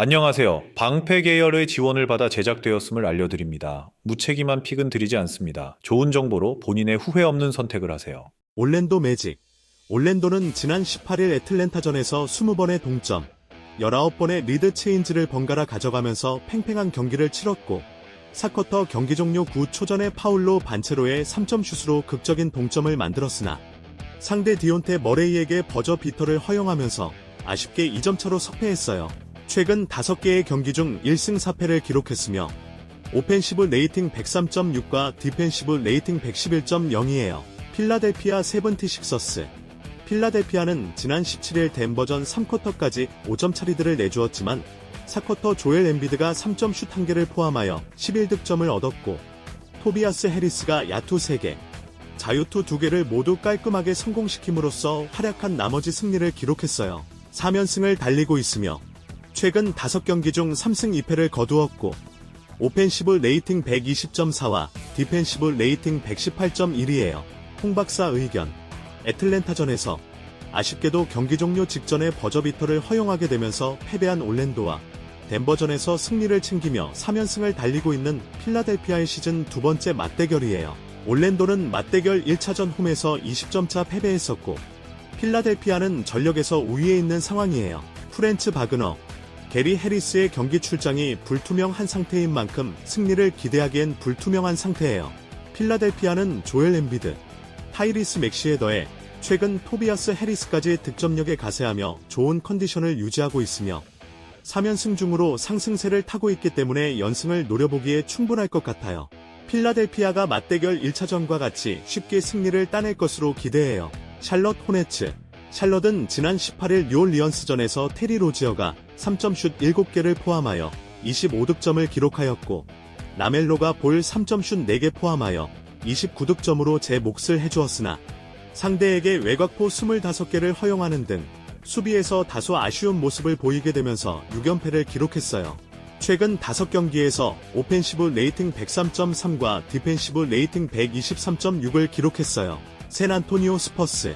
안녕하세요. 방패 계열의 지원을 받아 제작되었음을 알려드립니다. 무책임한 픽은 드리지 않습니다. 좋은 정보로 본인의 후회 없는 선택을 하세요. 올랜도 매직. 올랜도는 지난 18일 애틀랜타전에서 20번의 동점, 19번의 리드 체인지를 번갈아 가져가면서 팽팽한 경기를 치렀고, 4쿼터 경기 종료 9초 전에 파울로 반체로의 3점 슛으로 극적인 동점을 만들었으나 상대 디온테 머레이에게 버저 비터를 허용하면서 아쉽게 2점 차로 석패했어요. 최근 5개의 경기 중 1승 4패를 기록했으며 오펜시브 레이팅 103.6과 디펜시브 레이팅 111.0이에요. 필라델피아 세븐티식서스. 필라델피아는 지난 17일 덴버전 3쿼터까지 5점 차리드를 내주었지만 4쿼터 조엘 엠비드가 3점 슛 1개를 포함하여 11득점을 얻었고 토비아스 해리스가 야투 3개, 자유투 2개를 모두 깔끔하게 성공시킴으로써 활약한 나머지 승리를 기록했어요. 3연승을 달리고 있으며 최근 5경기 중 3승 2패를 거두었고 오펜시브 레이팅 120.4와 디펜시브 레이팅 118.1이에요. 홍박사 의견. 애틀랜타전에서 아쉽게도 경기 종료 직전에 버저비터를 허용하게 되면서 패배한 올랜도와 덴버전에서 승리를 챙기며 3연승을 달리고 있는 필라델피아의 시즌 두 번째 맞대결이에요. 올랜도는 맞대결 1차전 홈에서 20점 차 패배했었고 필라델피아는 전력에서 우위에 있는 상황이에요. 프렌츠 바그너, 게리 해리스의 경기 출장이 불투명한 상태인 만큼 승리를 기대하기엔 불투명한 상태예요. 필라델피아는 조엘 엠비드, 타이리스 맥시에 더해 최근 토비아스 해리스까지 득점력에 가세하며 좋은 컨디션을 유지하고 있으며 3연승 중으로 상승세를 타고 있기 때문에 연승을 노려보기에 충분할 것 같아요. 필라델피아가 맞대결 1차전과 같이 쉽게 승리를 따낼 것으로 기대해요. 샬럿 호네츠. 샬럿은 지난 18일 뉴올리언스전에서 테리 로지어가 3점 슛 7개를 포함하여 25득점을 기록하였고 라멜로가 볼 3점 슛 4개 포함하여 29득점으로 제 몫을 해주었으나 상대에게 외곽포 25개를 허용하는 등 수비에서 다소 아쉬운 모습을 보이게 되면서 6연패를 기록했어요. 최근 5경기에서 오펜시브 레이팅 103.3과 디펜시브 레이팅 123.6을 기록했어요. 샌안토니오 스퍼스.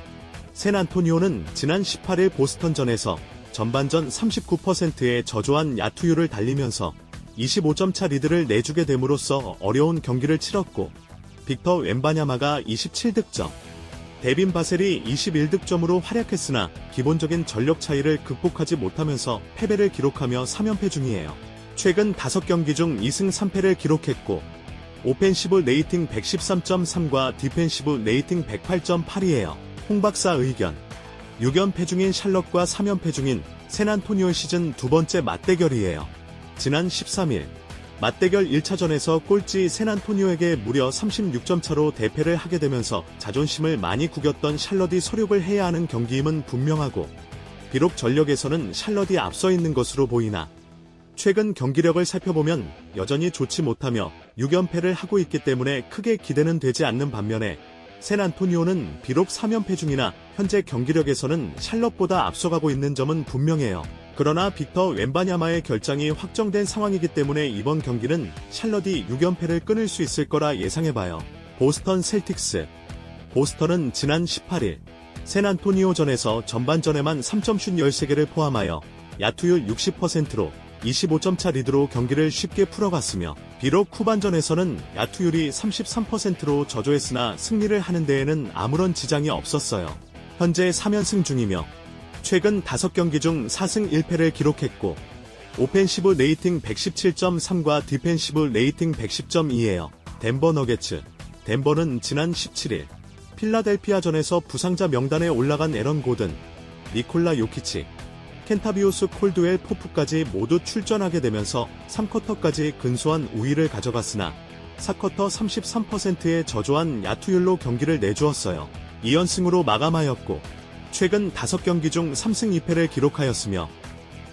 샌안토니오는 지난 18일 보스턴전에서 전반전 39%의 저조한 야투율을 달리면서 25점 차 리드를 내주게 됨으로써 어려운 경기를 치렀고 빅터 웬바냐마가 27득점, 데빈 바셀이 21득점으로 활약했으나 기본적인 전력 차이를 극복하지 못하면서 패배를 기록하며 3연패 중이에요. 최근 5경기 중 2승 3패를 기록했고 오펜시브 레이팅 113.3과 디펜시브 레이팅 108.8이에요. 홍박사 의견. 6연패 중인 샬럿과 3연패 중인 샌안토니오 시즌 두 번째 맞대결이에요. 지난 13일 맞대결 1차전에서 꼴찌 샌안토니오에게 무려 36점 차로 대패를 하게 되면서 자존심을 많이 구겼던 샬럿이 소력을 해야 하는 경기임은 분명하고 비록 전력에서는 샬럿이 앞서 있는 것으로 보이나 최근 경기력을 살펴보면 여전히 좋지 못하며 6연패를 하고 있기 때문에 크게 기대는 되지 않는 반면에 샌안토니오는 비록 3연패 중이나 현재 경기력에서는 샬럿보다 앞서가고 있는 점은 분명해요. 그러나 빅터 웬바냐마의 결장이 확정된 상황이기 때문에 이번 경기는 샬럿이 6연패를 끊을 수 있을 거라 예상해봐요. 보스턴 셀틱스. 보스턴은 지난 18일 샌안토니오전에서 전반전에만 3점 슛 13개를 포함하여 야투율 60%로 25점 차 리드로 경기를 쉽게 풀어갔으며 비록 후반전에서는 야투율이 33%로 저조했으나 승리를 하는 데에는 아무런 지장이 없었어요. 현재 3연승 중이며 최근 5경기 중 4승 1패를 기록했고 오펜시브 레이팅 117.3과 디펜시브 레이팅 110.2예요. 덴버 너게츠. 덴버는 지난 17일 필라델피아전에서 부상자 명단에 올라간 에런 고든, 니콜라 요키치, 켄타비오스 콜드웰 포프까지 모두 출전하게 되면서 3쿼터까지 근소한 우위를 가져갔으나 4쿼터 33%의 저조한 야투율로 경기를 내주었어요. 2연승으로 마감하였고 최근 5경기 중 3승 2패를 기록하였으며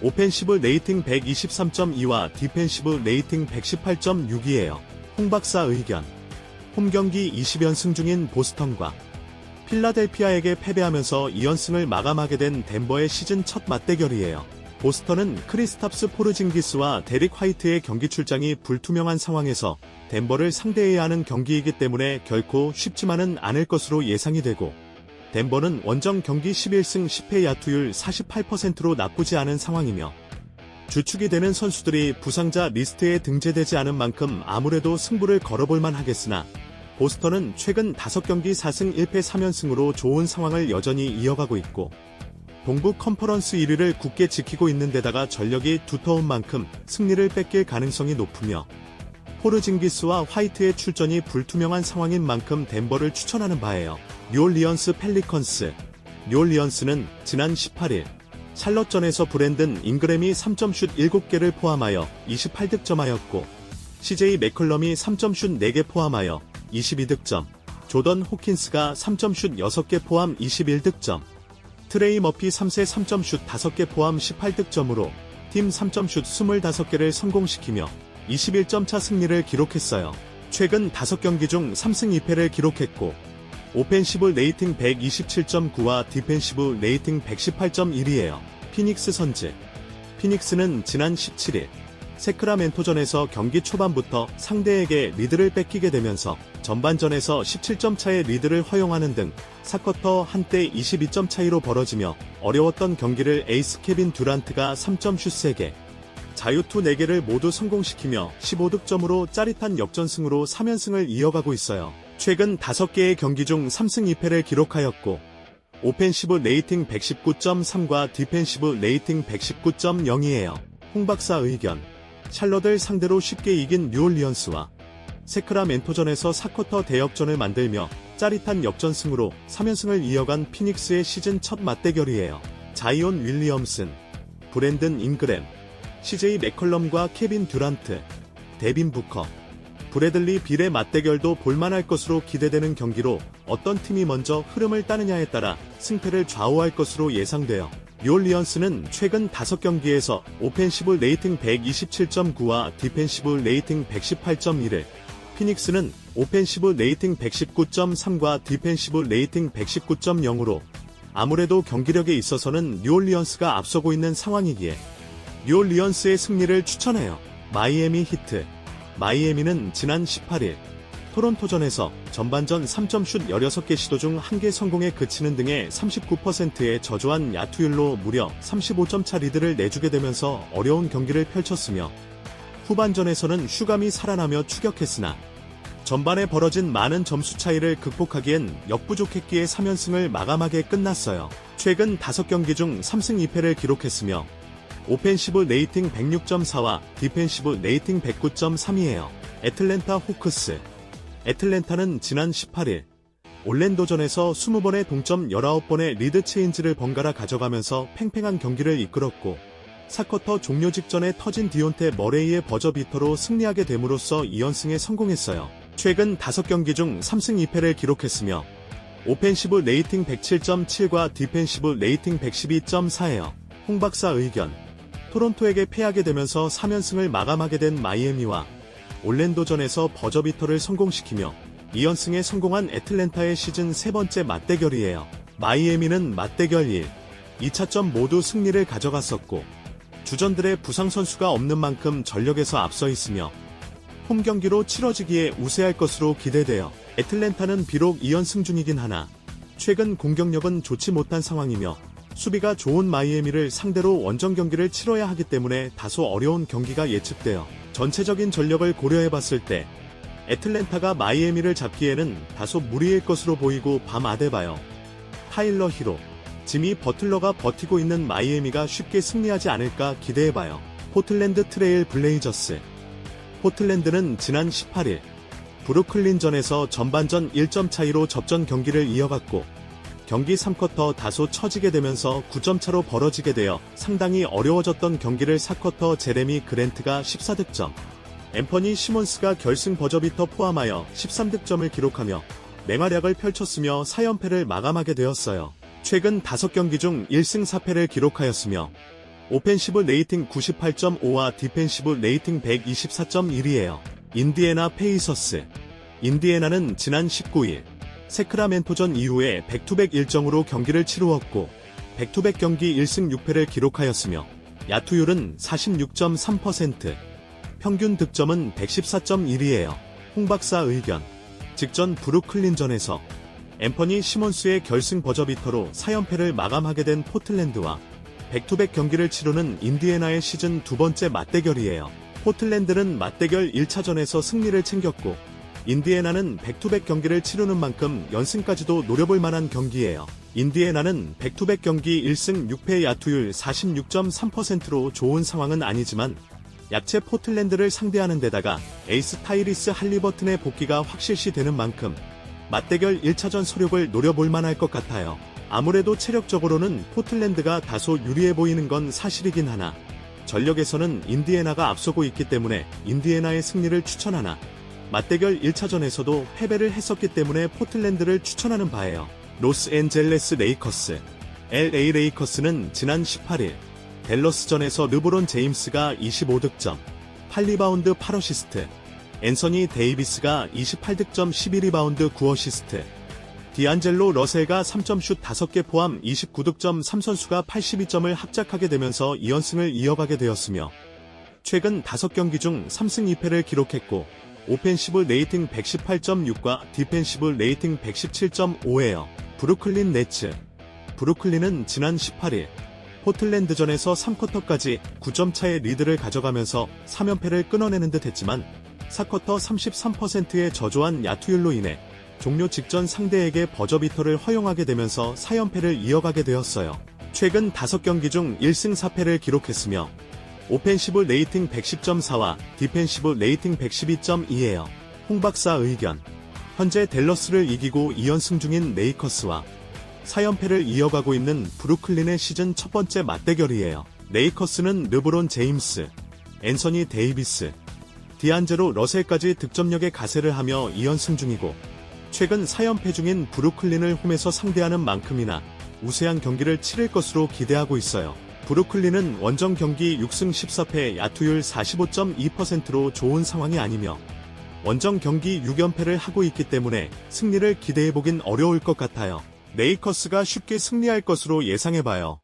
오펜시브 레이팅 123.2와 디펜시브 레이팅 118.6이에요. 홍박사 의견. 홈경기 20연승 중인 보스턴과 필라델피아에게 패배하면서 2연승을 마감하게 된 덴버의 시즌 첫 맞대결이에요. 보스턴은 크리스탑스 포르징기스와 데릭 화이트의 경기 출장이 불투명한 상황에서 덴버를 상대해야 하는 경기이기 때문에 결코 쉽지만은 않을 것으로 예상이 되고 덴버는 원정 경기 11승 10패 야투율 48%로 나쁘지 않은 상황이며 주축이 되는 선수들이 부상자 리스트에 등재되지 않은 만큼 아무래도 승부를 걸어볼만 하겠으나 보스턴은 최근 5경기 4승 1패 3연승으로 좋은 상황을 여전히 이어가고 있고 동부 컨퍼런스 1위를 굳게 지키고 있는 데다가 전력이 두터운 만큼 승리를 뺏길 가능성이 높으며 포르징기스와 화이트의 출전이 불투명한 상황인 만큼 덴버를 추천하는 바예요. 뉴올리언스 펠리컨스. 뉴올리언스는 지난 18일 샬럿전에서 브랜든 잉그램이 3점슛 7개를 포함하여 28득점하였고 CJ 맥컬럼이 3점슛 4개 포함하여 22득점, 조던 호킨스가 3점슛 6개 포함 21득점, 트레이 머피 3세 3점슛 5개 포함 18득점으로 팀 3점슛 25개를 성공시키며 21점 차 승리를 기록했어요. 최근 5경기 중 3승 2패를 기록했고 오펜시브 레이팅 127.9와 디펜시브 레이팅 118.1이에요. 피닉스 선즈. 피닉스는 지난 17일 세크라멘토전에서 경기 초반부터 상대에게 리드를 뺏기게 되면서 전반전에서 17점 차의 리드를 허용하는 등 4쿼터 한때 22점 차이로 벌어지며 어려웠던 경기를 에이스 케빈 듀란트가 3점 슛 3개, 자유투 4개를 모두 성공시키며 15득점으로 짜릿한 역전승으로 3연승을 이어가고 있어요. 최근 5개의 경기 중 3승 2패를 기록하였고 오펜시브 레이팅 119.3과 디펜시브 레이팅 119.0이에요. 홍박사 의견. 샬럿을 상대로 쉽게 이긴 뉴올리언스와 세크라멘토전에서 4쿼터 대역전을 만들며 짜릿한 역전승으로 3연승을 이어간 피닉스의 시즌 첫 맞대결이에요. 자이온 윌리엄슨, 브랜든 잉그램, CJ 맥컬럼과 케빈 듀란트, 데빈 부커, 브래들리 빌의 맞대결도 볼만할 것으로 기대되는 경기로 어떤 팀이 먼저 흐름을 따느냐에 따라 승패를 좌우할 것으로 예상돼요. 뉴올리언스는 최근 5경기에서 오펜시브 레이팅 127.9와 디펜시브 레이팅 118.1을, 피닉스는 오펜시브 레이팅 119.3과 디펜시브 레이팅 119.0으로 아무래도 경기력에 있어서는 뉴올리언스가 앞서고 있는 상황이기에 뉴올리언스의 승리를 추천해요. 마이애미 히트. 마이애미는 지난 18일 토론토전에서 전반전 3점슛 16개 시도 중 1개 성공에 그치는 등의 39%의 저조한 야투율로 무려 35점 차 리드를 내주게 되면서 어려운 경기를 펼쳤으며 후반전에서는 슈감이 살아나며 추격했으나 전반에 벌어진 많은 점수 차이를 극복하기엔 역부족했기에 3연승을 마감하게 끝났어요. 최근 5경기 중 3승 2패를 기록했으며 오펜시브 레이팅 106.4와 디펜시브 레이팅 109.3이에요. 애틀랜타 호크스. 애틀랜타는 지난 18일 올랜도전에서 20번의 동점 19번의 리드 체인지를 번갈아 가져가면서 팽팽한 경기를 이끌었고 4쿼터 종료 직전에 터진 디온테 머레이의 버저비터로 승리하게 됨으로써 2연승에 성공했어요. 최근 5경기 중 3승 2패를 기록했으며 오펜시브 레이팅 107.7과 디펜시브 레이팅 112.4예요. 홍박사 의견. 토론토에게 패하게 되면서 3연승을 마감하게 된 마이애미와 올랜도전에서 버저비터를 성공시키며 2연승에 성공한 애틀랜타의 시즌 3번째 맞대결이에요. 마이애미는 맞대결 1, 2차점 모두 승리를 가져갔었고 주전들의 부상 선수가 없는 만큼 전력에서 앞서 있으며 홈 경기로 치러지기에 우세할 것으로 기대돼요. 애틀랜타는 비록 2연승 중이긴 하나 최근 공격력은 좋지 못한 상황이며 수비가 좋은 마이애미를 상대로 원정 경기를 치러야 하기 때문에 다소 어려운 경기가 예측돼요. 전체적인 전력을 고려해봤을 때 애틀랜타가 마이애미를 잡기에는 다소 무리일 것으로 보이고 밤 아데바요, 타일러 히로, 지미 버틀러가 버티고 있는 마이애미가 쉽게 승리하지 않을까 기대해봐요. 포틀랜드 트레일 블레이저스. 포틀랜드는 지난 18일 브루클린전에서 전반전 1점 차이로 접전 경기를 이어갔고 경기 3쿼터 다소 처지게 되면서 9점 차로 벌어지게 되어 상당히 어려워졌던 경기를 4쿼터 제레미 그랜트가 14득점, 앰퍼니 시몬스가 결승 버저비터 포함하여 13득점을 기록하며 맹활약을 펼쳤으며 4연패를 마감하게 되었어요. 최근 5경기 중 1승 4패를 기록하였으며 오펜시브 레이팅 98.5와 디펜시브 레이팅 124.1이에요. 인디애나 페이서스. 인디애나는 지난 19일 세크라멘토전 이후에 백투백 일정으로 경기를 치루었고 백투백 경기 1승 6패를 기록하였으며 야투율은 46.3%, 평균 득점은 114.1이에요. 홍박사 의견. 직전 브루클린전에서 앰퍼니 시몬스의 결승 버저비터로 4연패를 마감하게 된 포틀랜드와 백투백 경기를 치르는 인디애나의 시즌 두 번째 맞대결이에요. 포틀랜드는 맞대결 1차전에서 승리를 챙겼고 인디애나는 백투백 경기를 치르는 만큼 연승까지도 노려볼 만한 경기예요. 인디애나는 백투백 경기 1승 6패 야투율 46.3%로 좋은 상황은 아니지만 약체 포틀랜드를 상대하는 데다가 에이스 타이리스 할리버튼의 복귀가 확실시 되는 만큼 맞대결 1차전 소력을 노려볼 만할 것 같아요. 아무래도 체력적으로는 포틀랜드가 다소 유리해 보이는 건 사실이긴 하나 전력에서는 인디애나가 앞서고 있기 때문에 인디애나의 승리를 추천하나 맞대결 1차전에서도 패배를 했었기 때문에 포틀랜드를 추천하는 바예요. 로스앤젤레스 레이커스 LA 레이커스는 지난 18일 댈러스전에서 르브론 제임스가 25득점, 8리바운드 8어시스트, 앤서니 데이비스가 28득점 11리바운드 9어시스트, 디안젤로 러셀가 3점슛 5개 포함 29득점 3선수가 82점을 합작하게 되면서 2연승을 이어가게 되었으며 최근 5경기 중 3승 2패를 기록했고 오펜시브 레이팅 118.6과 디펜시브 레이팅 117.5예요. 브루클린 네츠 브루클린은 지난 18일 포틀랜드전에서 3쿼터까지 9점 차의 리드를 가져가면서 3연패를 끊어내는 듯 했지만 4쿼터 33%의 저조한 야투율로 인해 종료 직전 상대에게 버저비터를 허용하게 되면서 4연패를 이어가게 되었어요. 최근 5경기 중 1승 4패를 기록했으며 오펜시브 레이팅 110.4와 디펜시브 레이팅 112.2예요. 홍박사 의견 현재 댈러스를 이기고 2연승 중인 레이커스와 4연패를 이어가고 있는 브루클린의 시즌 첫 번째 맞대결이에요. 레이커스는 르브론 제임스, 앤서니 데이비스, 디안제로 러셀까지 득점력에 가세를 하며 2연승 중이고 최근 4연패 중인 브루클린을 홈에서 상대하는 만큼이나 우세한 경기를 치를 것으로 기대하고 있어요. 브루클린은 원정 경기 6승 14패 야투율 45.2%로 좋은 상황이 아니며 원정 경기 6연패를 하고 있기 때문에 승리를 기대해보긴 어려울 것 같아요. 레이커스가 쉽게 승리할 것으로 예상해봐요.